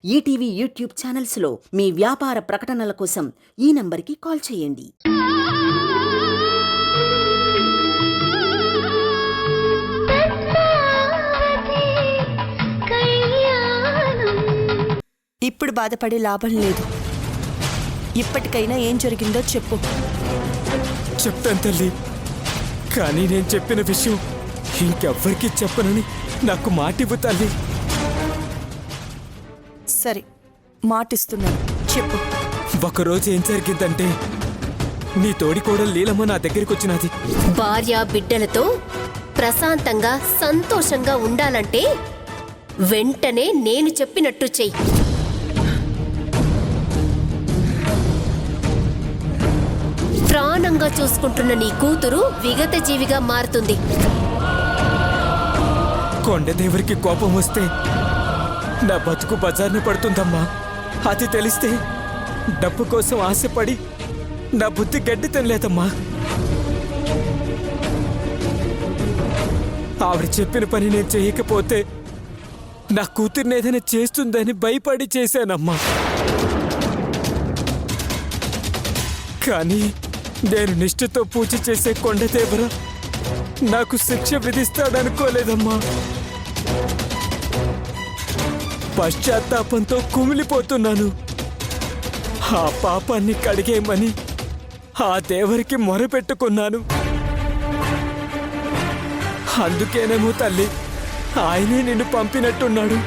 ETV YouTube ఛానల్స్లో మీ వ్యాపార ప్రకటనల కోసం ఈ నంబర్కి కాల్ చేయండి. ఇప్పుడు బాధపడే లాభం లేదు. ఇప్పటికైనా ఏం జరిగిందో చెప్పు. చెప్తాను తల్లి, కానీ నేను చెప్పిన విషయం ఇంకెవ్వరికీ చెప్పనని నాకు మాటివ్వు తల్లి. సరే, మాటిస్తున్నాను, చెప్పు. ఒకరోజు ఏం జరిగిందంటే, నీ తోడికోడలు లీలమ్మ నా దగ్గరికి వచ్చినది. భార్య బిడ్డలతో ప్రశాంతంగా సంతోషంగా ఉండాలంటే వెంటనే నేను చెప్పినట్టు చెయ్యి. ప్రాణంగా చూసుకుంటున్న నీ కూతురు విగత జీవిగా మారుతుంది. కొండదేవరికి కోపం వస్తే నా బతుకు బజార్న పడుతుందమ్మా. అది తెలిస్తే డబ్బు కోసం ఆశపడి నా బుద్ధి గడ్డి తినలేదమ్మా. ఆవిడ చెప్పిన పని నేను చేయకపోతే నా కూతుర్ని ఏదైనా చేస్తుందని భయపడి చేశానమ్మా. కానీ నేను నిష్ఠతో పూజ చేసే కొండదేవర నాకు శిక్ష విధిస్తాడనుకోలేదమ్మా. పశ్చాత్తాపంతో కుమిలిపోతున్నాను. ఆ పాపాన్ని కడిగేయమని ఆ దేవరికి మొరపెట్టుకున్నాను. అందుకేనేమో తల్లి, ఆయనే నిన్ను పంపినట్టున్నాడు.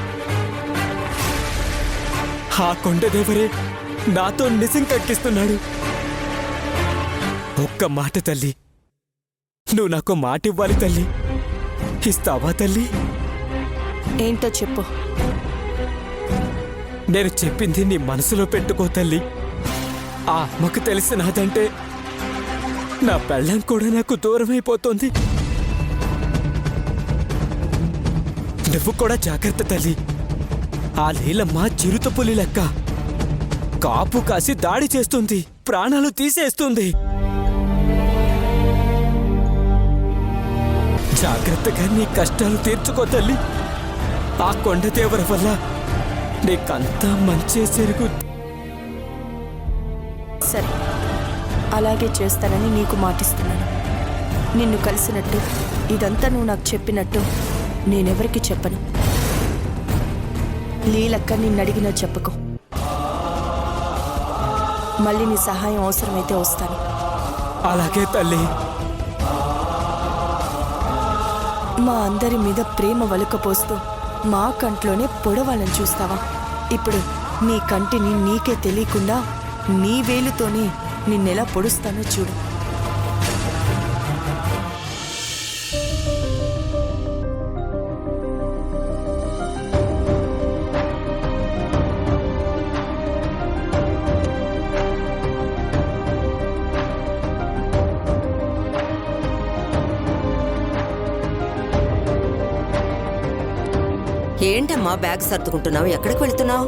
ఆ కొండదేవరే నాతో నిజం కక్కిస్తున్నాడు. ఒక్క మాట తల్లి, నువ్వు నాకు మాట ఇవ్వాలి తల్లి. ఇస్తావా తల్లి? ఏంటో చెప్పు. నేను చెప్పింది నీ మనసులో పెట్టుకో తల్లి. ఆ అమ్మకు తెలిసినదంటే నా పెళ్ళం కూడా నాకు దూరమైపోతుంది. నువ్వు కూడా జాగ్రత్త తల్లి. ఆ లీలమ్మ చిరుతపులి లెక్క కాపు కాసి దాడి చేస్తుంది, ప్రాణాలు తీసేస్తుంది. జాగ్రత్తగా నీ కష్టాలు తీర్చుకో తల్లి. ఆ కొండదేవర వల్ల నీకంతా మంచి జరుగు. సరే, అలాగే చేస్తానని నీకు మాటిస్తున్నాను. నిన్ను కలిసినట్టు, ఇదంతా నువ్వు నాకు చెప్పినట్టు నేనెవరికి చెప్పను. లీలక్క నిన్నడిగినా చెప్పకు. మళ్ళీ నీ సహాయం అవసరమైతే వస్తాను. అలాగే తల్లి. మా అందరి మీద ప్రేమ వలుకపోస్తూ మా కంట్లోనే పొడవాలని చూస్తావా? ఇప్పుడు నీ కంటిని నీకే తెలియకుండా నీ వేలుతోనే నిన్నెలా పొడుస్తానో చూడు. ఏంటమ్మా బ్యాగ్ సర్దుకుంటున్నావు? ఎక్కడికి వెళ్తున్నావు?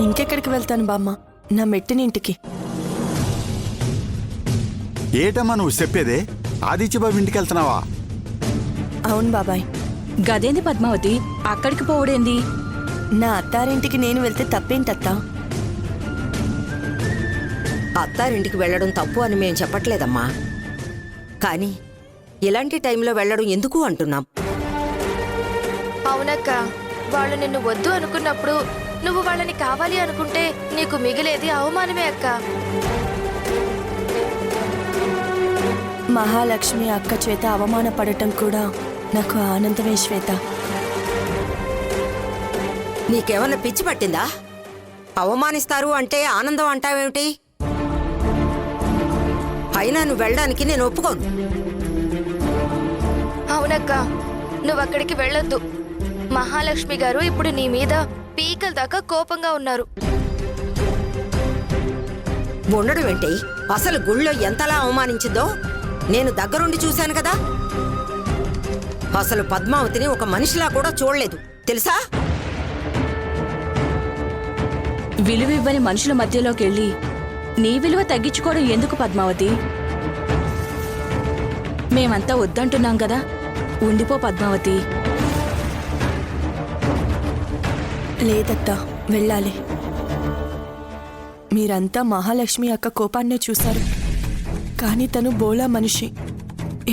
ఇంకెక్కడికి వెళ్తాను బామ్మ, నా మెట్టినింటికి. ఏటమ్మా నువ్వు చెప్పేదే? ఆదిత్యబాబు ఇంటికి వెళ్తున్నావా? అవును బాబాయ్. గదేంది పద్మావతి, అక్కడికి పోవడేంది? నా అత్తారింటికి నేను వెళ్తే తప్పేంటత్తా? అత్తారింటికి వెళ్ళడం తప్పు అని మేం చెప్పట్లేదమ్మా, కానీ ఇలాంటి టైంలో వెళ్ళడం ఎందుకు అంటున్నాం. అవునక్క, వాళ్ళు నిన్ను వద్దు అనుకున్నప్పుడు నువ్వు వాళ్ళని కావాలి అనుకుంటే నీకు మిగిలేది అవమానమే అక్క. మహాలక్ష్మి అక్క చేత అవమానపడటం కూడా నాకు ఆనందమే శ్వేత. నీకేమన్నా పిచ్చి పట్టిందా? అవమానిస్తారు అంటే ఆనందం అంటావేమిటి? అయినా నువ్వు వెళ్ళడానికి నేను ఒప్పుకోను. అవునక్క, నువ్వు అక్కడికి వెళ్ళొద్దు. మహాలక్ష్మి గారు ఇప్పుడు నీ మీద పీకల దాకా కోపంగా ఉన్నారు. ఉండడం ఏంటి? అసలు గుళ్ళో ఎంతలా అవమానించిందో నేను దగ్గరుండి చూశాను కదా. అసలు పద్మావతిని ఒక మనిషిలా కూడా చూడలేదు తెలుసా? విలువివ్వని మనుషుల మధ్యలోకి వెళ్ళి నీ విలువ తగ్గించుకోవడం ఎందుకు పద్మావతి? మేమంతా వద్దంటున్నాం కదా, ఉండిపో పద్మావతి. లేదత్తా, వెళ్ళాలి. మీరంతా మహాలక్ష్మి అక్క కోపాన్నే చూశారు, కానీ తను బోలా మనిషి,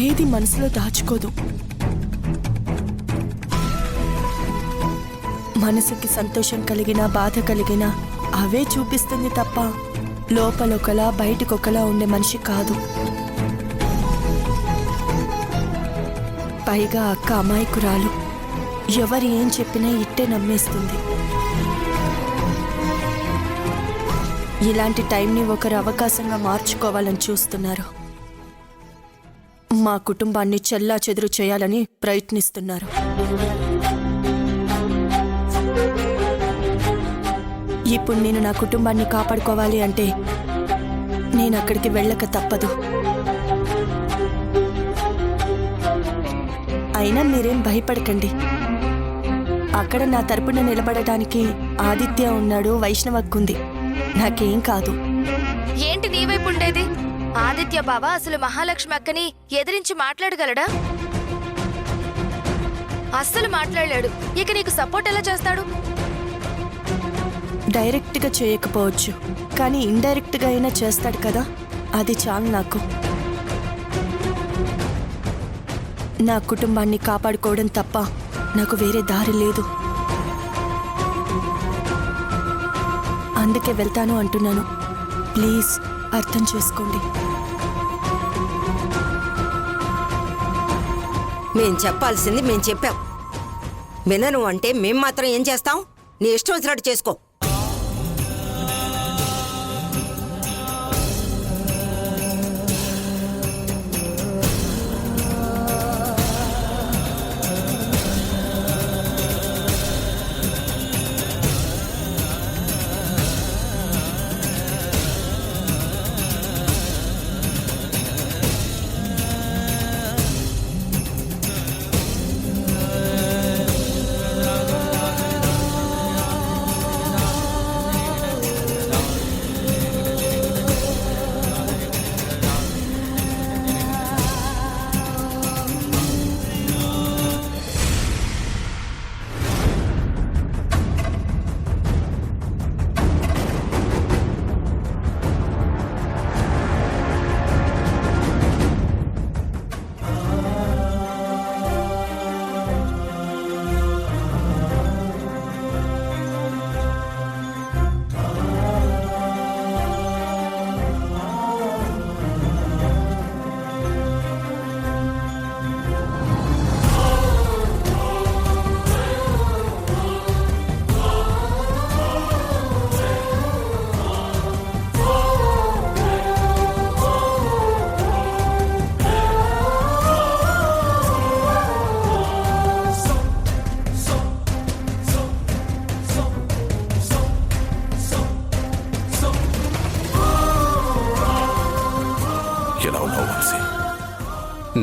ఏది మనసులో దాచుకోదు. మనసుకి సంతోషం కలిగినా బాధ కలిగినా అవే చూపిస్తుంది తప్ప లోపలొకలా బయటకొకలా ఉండే మనిషి కాదు. పైగా అక్క అమాయకురాలు, ఎవరు ఏం చెప్పినా ఇట్టే నమ్మేస్తుంది. ఇలాంటి టైంని ఒకరు అవకాశంగా మార్చుకోవాలని చూస్తున్నారు. మా కుటుంబాన్ని చెల్లాచెదురు చేయాలని ప్రయత్నిస్తున్నారు. ఇప్పుడు నేను నా కుటుంబాన్ని కాపాడుకోవాలి అంటే నేను అక్కడికి వెళ్ళక తప్పదు. అయినా మీరేం భయపడకండి. అక్కడ నా తరపున నిలబడటానికి ఆదిత్య ఉన్నాడు, వైష్ణవక్కుంది. నాకేం కాదు. ఏంటి నీ వైపు ఉండేది? ఆదిత్య బావ అసలు మహాలక్ష్మి అక్కని ఎదిరించి మాట్లాడగలడా? అస్సలు మాట్లాడలేడు. ఇక నీకు సపోర్ట్ ఎలా చేస్తాడు? డైరెక్ట్గా చేయకపోవచ్చు, కానీ ఇండైరెక్ట్గా అయినా చేస్తాడు కదా, అది చాలు నాకు. నా కుటుంబాన్ని కాపాడుకోవడం తప్ప నాకు వేరే దారి లేదు. అందుకే వెళ్తాను అంటున్నాను. ప్లీజ్ అర్థం చేసుకోండి. మేం చెప్పాల్సింది మేం చెప్పాం. వినను అంటే మేం మాత్రం ఏం చేస్తాం? నీ ఇష్టం వచ్చినట్టు చేసుకో.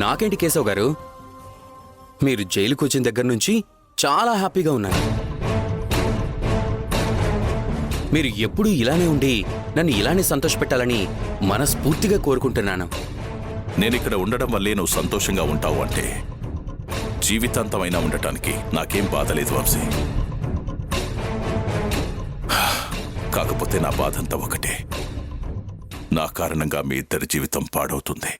నాకేంటి కేశవ్ గారు, మీరు జైలుకు వచ్చిన దగ్గర నుంచి చాలా హ్యాపీగా ఉన్నారు. మీరు ఎప్పుడూ ఇలానే ఉండి నన్ను ఇలానే సంతోషపెట్టాలని మనస్ఫూర్తిగా కోరుకుంటున్నాను. నేనిక్కడ ఉండడం వల్లే నువ్వు సంతోషంగా ఉంటావు అంటే జీవితాంతమైనా ఉండటానికి నాకేం బాధ లేదు వంశీ. కాకపోతే నా బాధంతా ఒకటే, నా కారణంగా మీ ఇద్దరి జీవితం పాడవుతుంది.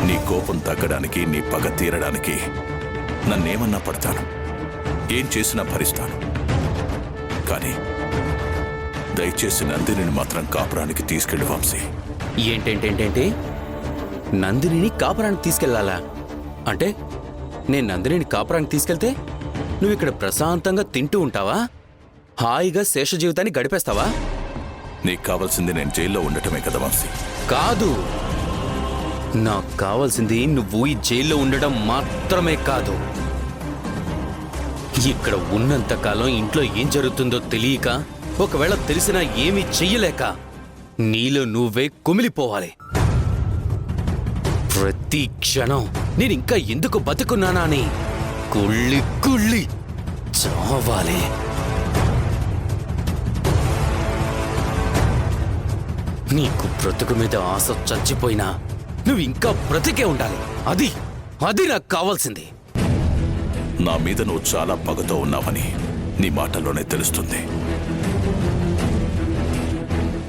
నీ కోపం తగ్గడానికి, నీ పగ తీరడానికి నన్నేమన్నా పడతాను, ఏం చేసినా భరిస్తాను. కానీ దయచేసి నందినిని మాత్రం కాపురానికి తీసుకెళ్ళు వంశీ. ఏంటేంటేంటేంటి? నందినిని కాపురానికి తీసుకెళ్లాలా? అంటే నేను నందినిని కాపురానికి తీసుకెళ్తే నువ్వు ఇక్కడ ప్రశాంతంగా తింటూ ఉంటావా? హాయిగా శేష జీవితాన్ని గడిపేస్తావా? నీకు కావాల్సింది నేను జైల్లో ఉండటమే కదా వంశీ. కాదు, నాకు కావాల్సింది నువ్వు ఈ జైల్లో ఉండడం మాత్రమే కాదు. ఇక్కడ ఉన్నంతకాలం ఇంట్లో ఏం జరుగుతుందో తెలియక, ఒకవేళ తెలిసినా ఏమీ చెయ్యలేక నీలో నువ్వే కుమిలిపోవాలి. ప్రతి క్షణం నేనింకా ఎందుకు బతుకున్నానా అని కుళ్ళి కుళ్ళి చావాలి. నీకు బ్రతుకు మీద ఆశ చచ్చిపోయినా నువ్వు ఇంకా బ్రతికే ఉండాలి. అది నాకు కావాల్సింది. నా మీద నువ్వు చాలా పగతో ఉన్నావని నీ మాటల్లోనే తెలుస్తుంది.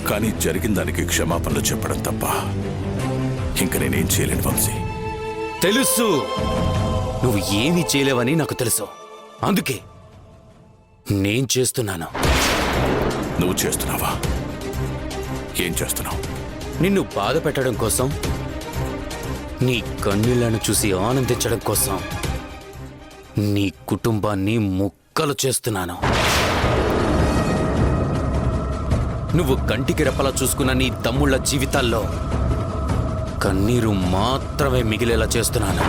కానీ జరిగిన దానికి క్షమాపణలు చెప్పడం తప్ప ఇంక నేనేం చేయలేను వంశీ. తెలుసు, నువ్వు ఏమీ చేయలేవని నాకు తెలుసు. అందుకే నేను చేస్తున్నాను. నువ్వు చేస్తున్నావా? ఏం చేస్తున్నావు? నిన్ను బాధ పెట్టడం కోసం, నీ కన్నీళ్లను చూసి ఆనందించడం కోసం నీ కుటుంబాన్ని ముక్కలు చేస్తున్నాను. నువ్వు కంటికి రెప్పలా చూసుకున్న నీ తమ్ముళ్ళ జీవితాల్లో కన్నీరు మాత్రమే మిగిలేలా చేస్తున్నాను.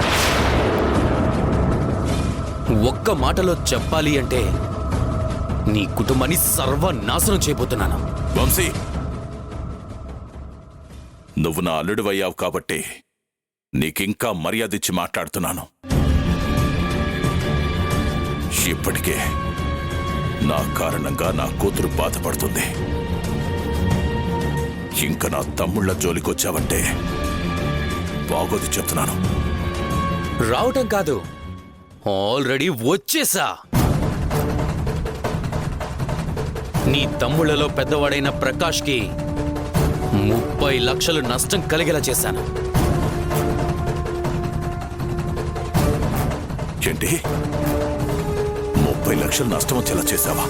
ఒక్క మాటలో చెప్పాలి అంటే నీ కుటుంబాన్ని సర్వనాశనం చేయబోతున్నాను. వంశీ, నువ్వు నా అల్లుడివయ్యావు కాబట్టి నీకింకా మర్యాదిచ్చి మాట్లాడుతున్నాను. ఇప్పటికే నా కారణంగా నా కూతురు బాధపడుతుంది. ఇంకా నా తమ్ముళ్ళ జోలికొచ్చావంటే బాగోదు చెప్తున్నాను. రావటం కాదు, ఆల్రెడీ వచ్చేసా. నీ తమ్ముళ్లలో పెద్దవాడైన ప్రకాష్కి 30 లక్షలు నష్టం కలిగేలా చేశాను. ఏంటి, 30 లక్షలు నష్టం వచ్చేలా చేశావా?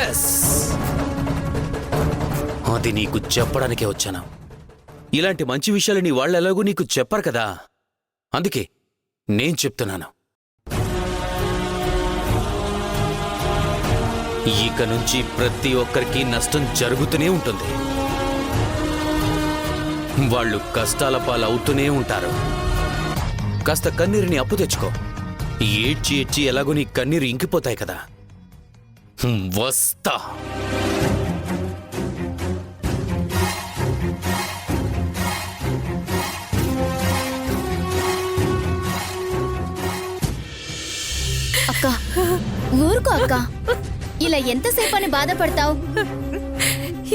ఎస్, అది నీకు చెప్పడానికే వచ్చాను. ఇలాంటి మంచి విషయాలు నీ వాళ్ళు ఎలాగూ నీకు చెప్పరు కదా, అందుకే నేను చెప్తున్నాను. ఇక నుంచి ప్రతి ఒక్కరికి నష్టం జరుగుతూనే ఉంటుంది. వాళ్ళు కష్టాల పాలవుతూనే ఉంటారు. కాస్త కన్నీరుని అప్పు తెచ్చుకో. ఏడ్చి ఏడ్చి ఎలాగో నీ కన్నీరు ఇంకిపోతాయి కదా. వస్తా. అక్క, ఊరుకో అక్క. ఇలా ఎంతసేపు అని బాధపడతావు?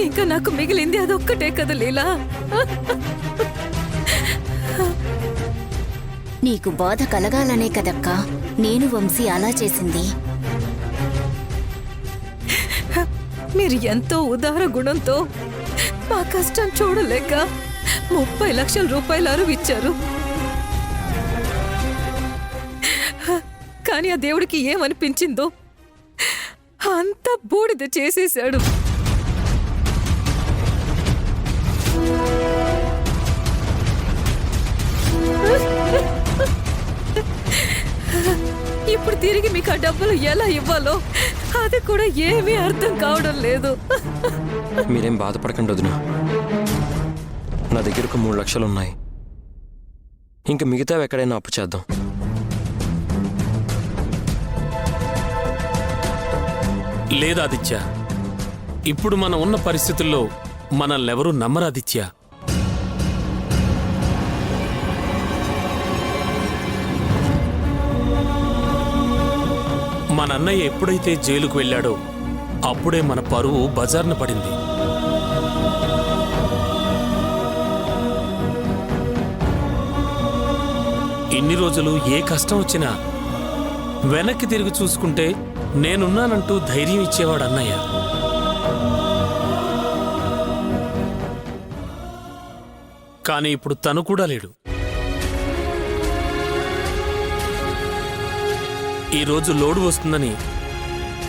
ఇంకా నాకు మిగిలింది అదొక్కటే కదా లీలా. నీకు బాధ కలగాలనే కదక్కా నేను వంశీ అలా చేసింది. మీరు ఎంతో ఉదార గుణంతో మా కష్టం చూడలేక 30 లక్షల రూపాయలు అరువిచ్చారు. కానీ ఆ దేవుడికి ఏమనిపించిందో అంత బూడిద చేసేశాడు. ఇప్పుడు తిరిగి మీకు ఆ డబ్బులు ఎలా ఇవ్వాలో అది కూడా ఏమీ అర్థం కావడం లేదు. మీరేం బాధపడకండి వదినా. నా దగ్గర ఒక 3 లక్షలు ఉన్నాయి. ఇంకా మిగతావి ఎక్కడైనా అప్పు చేద్దాం. లేదాదిత్య, ఇప్పుడు మనం ఉన్న పరిస్థితుల్లో మనల్నెవరూ నమ్మరాదిత్య. మన అన్నయ్య ఎప్పుడైతే జైలుకు వెళ్ళాడో అప్పుడే మన పరువు బజార్న పడింది. ఇన్ని రోజులు ఏ కష్టం వచ్చినా వెనక్కి తిరిగి చూసుకుంటే నేనున్నానంటూ ధైర్యం ఇచ్చేవాడు అన్నయ్య. కానీ ఇప్పుడు తను కూడా లేడు. ఈరోజు లోడు వస్తుందని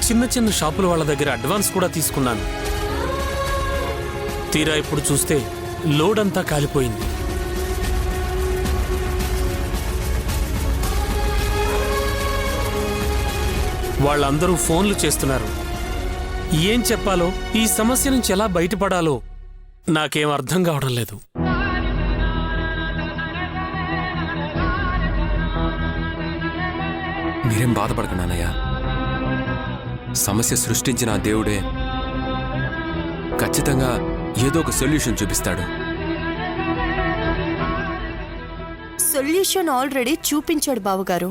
చిన్న చిన్న షాపుల వాళ్ళ దగ్గర అడ్వాన్స్ కూడా తీసుకున్నాను. తీరా ఇప్పుడు చూస్తే లోడంతా కాలిపోయింది. వాళ్ళందరూ ఫోన్లు చేస్తున్నారు. ఏం చెప్పాలో, ఈ సమస్య నుంచి ఎలా బయటపడాలో నాకేం అర్థం కావడం లేదు. మీరేం బాధపడకండి అన్నయ్య. సమస్య సృష్టించిన ఆ దేవుడే ఖచ్చితంగా ఏదో ఒక సొల్యూషన్ చూపిస్తాడు. సొల్యూషన్ ఆల్రెడీ చూపించాడు బావగారు.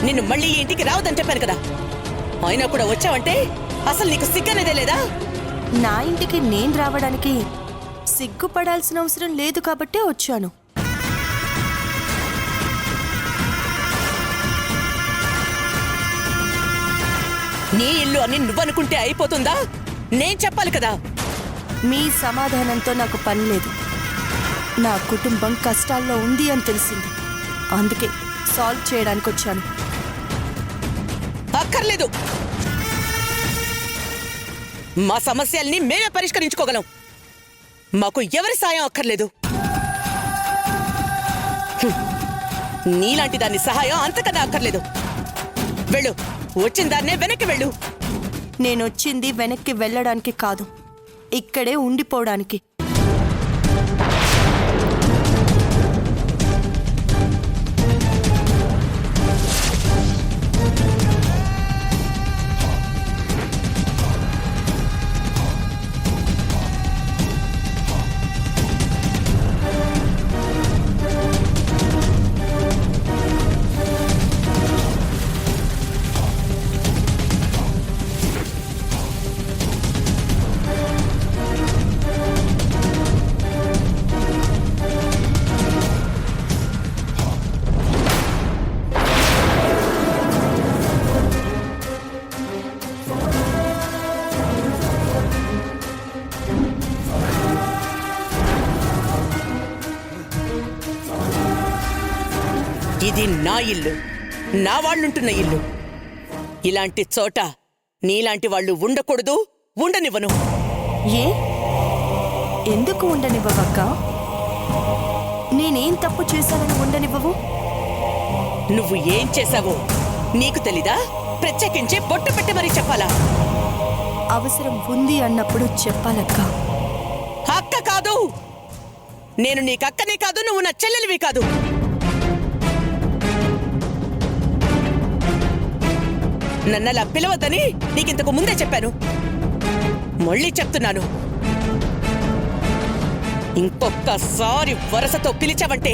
నిన్ను మళ్ళీ ఈ ఇంటికి రావద్దని చెప్పాను కదా, అయినా కూడా వచ్చావంటే అసలు నీకు సిగ్గనేదే లేదా? నా ఇంటికి నేను రావడానికి సిగ్గుపడాల్సిన అవసరం లేదు కాబట్టే వచ్చాను. నీ ఇల్లు అని నువ్వనుకుంటే అయిపోతుందా? నేను చెప్పాలి కదా. మీ సమాధానంతో నాకు పని లేదు. నా కుటుంబం కష్టాల్లో ఉంది అని తెలిసింది, అందుకే సాల్వ్ చేయడానికి వచ్చాను. అక్కర్లేదు, మా సమస్యల్ని మేమే పరిష్కరించుకోగలం. మాకు ఎవరి సాయం అక్కర్లేదు. నీలాంటి దాని సహాయం అంతకన్నా అక్కర్లేదు. వెళ్ళు, వచ్చిన దాన్నే వెనక్కి వెళ్ళు. నేనొచ్చింది వెనక్కి వెళ్ళడానికి కాదు, ఇక్కడే ఉండిపోవడానికి. ఇది నా ఇల్లు, నా వాళ్ళుంటున్న ఇల్లు. ఇలాంటి చోట నీలాంటి వాళ్ళు ఉండకూడదు, ఉండనివ్వను. ఏ ఎందుకు ఉండనివ్వవక్క? నేనేం తప్పు చేశానని ఉండనివ్వవు? నువ్వు ఏం చేశావో నీకు తెలీదా? ప్రత్యేకించి బొట్టు పెట్టి మరీ చెప్పాలా? అవసరం ఉంది అన్నప్పుడు చెప్పాలక్క. అక్క కాదు, నేను నీకక్కని కాదు, నువ్వు నా చెల్లెలివి కాదు. నన్నలా పిలవద్దని నీకింతకు ముందే చెప్పాను, మళ్ళీ చెప్తున్నాను. ఇంకొక్కసారి వరసతో పిలిచావంటే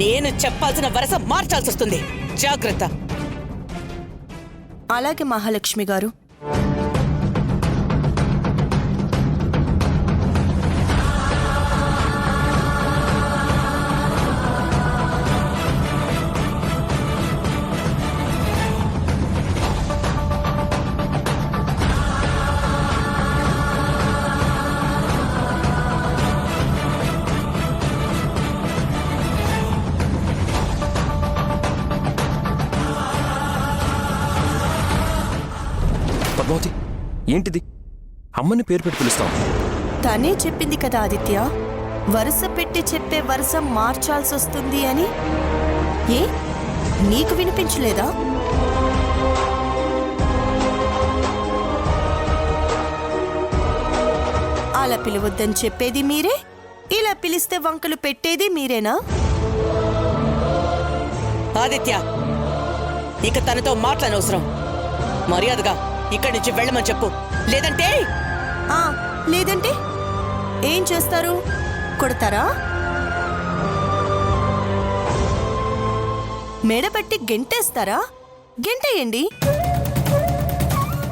నేను చెప్పాల్సిన వరస మార్చాల్సి వస్తుంది. జాగ్రత్త. అలాగే మహాలక్ష్మి గారు. పద్మావతి, ఏంటిది? అమ్మని పేరు పెట్టి పిలుస్తాం. తనే చెప్పింది కదా ఆదిత్య, వరుస పెట్టి చెప్పే వరుస మార్చాల్సి వస్తుంది అని. ఏ నీకు వినిపించలేదా? అలా పిలవద్దని చెప్పేది మీరే, ఇలా పిలిస్తే వంకలు పెట్టేది మీరేనా? ఆదిత్య, ఇక తనతో మాట్లాడనవసరం. మర్యాదగా ఇక్కడి నుంచి వెళ్ళమని చెప్పు. లేదంటే లేదంటే ఏం చేస్తారు? కొడతారా? మెడబట్టి గెంటేస్తారా? గెంటేయండి.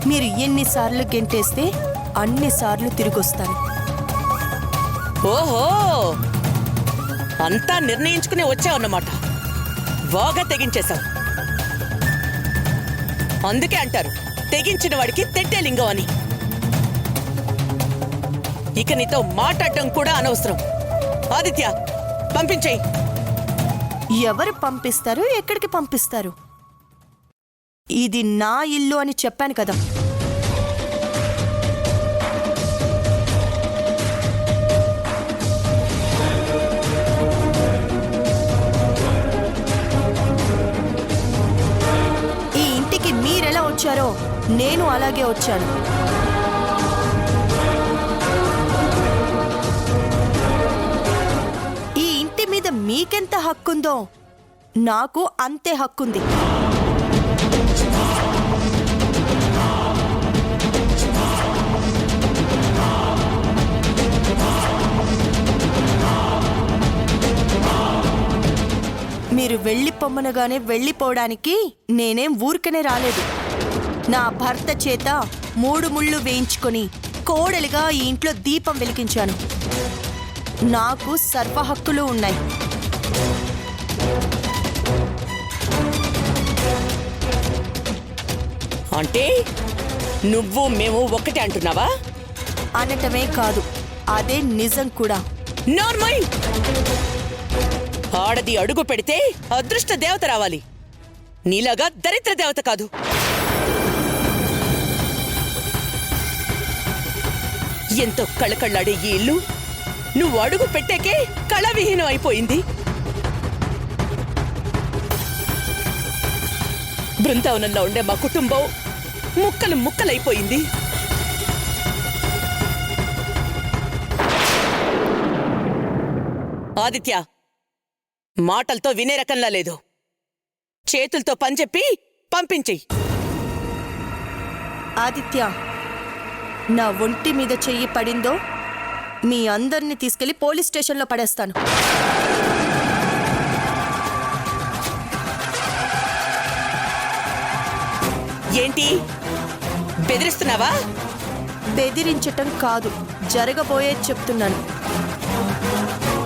మీరు ఎన్నిసార్లు గెంటేస్తే అన్నిసార్లు తిరిగొస్తాను. ఓహో, అంతా నిర్ణయించుకునే వచ్చావన్నమాట. బాగా తెగించేశావు. అందుకే అంటారు తెగించిన వాడికి తెట్టే లింగం అని. ఇక నీతో మాట్లాడటం కూడా అనవసరం. ఆదిత్య, పంపించేయి. ఎవరు పంపిస్తారు? ఎక్కడికి పంపిస్తారు? ఇది నా ఇల్లు అని చెప్పాను కదా. ఈ ఇంటికి మీరెలా వచ్చారో నేను అలాగే వచ్చాను. ఈ ఇంటి మీద మీకెంత హక్కుందో నాకు అంతే హక్కుంది. మీరు వెళ్ళిపోమ్మనగానే వెళ్ళిపోవడానికి నేనేం ఊరికనే రాలేదు. నా భర్త చేత 3 ముళ్ళు వేయించుకొని కోడలిగా ఈ ఇంట్లో దీపం వెలిగించాను. నాకు సర్వ హక్కులు ఉన్నాయి. అంటే నువ్వు మేము ఒకటి అంటున్నావా? అనటమే కాదు, అదే నిజం కూడా. నార్మల్ ఆడది అడుగు పెడితే అదృష్ట దేవత రావాలి, నీలాగా దరిద్ర దేవత కాదు. ఎంతో కళకళ్ళాడే ఈ ఇల్లు నువ్వు అడుగు పెట్టేకే కళవిహీనం అయిపోయింది. బృందావనంలో ఉండే మా కుటుంబం ముక్కలు ముక్కలైపోయింది. ఆదిత్య, మాటలతో వినే రకంలా లేదు. చేతులతో పనిచెప్పి పంపించెయ్యి. ఆదిత్య, నా ఒంటి మీద చెయ్యి పడిందో మీ అందరినీ తీసుకెళ్లి పోలీస్ స్టేషన్లో పడేస్తాను. ఏంటి బెదిరిస్తున్నావా? బెదిరించటం కాదు, జరగబోయేది చెప్తున్నాను.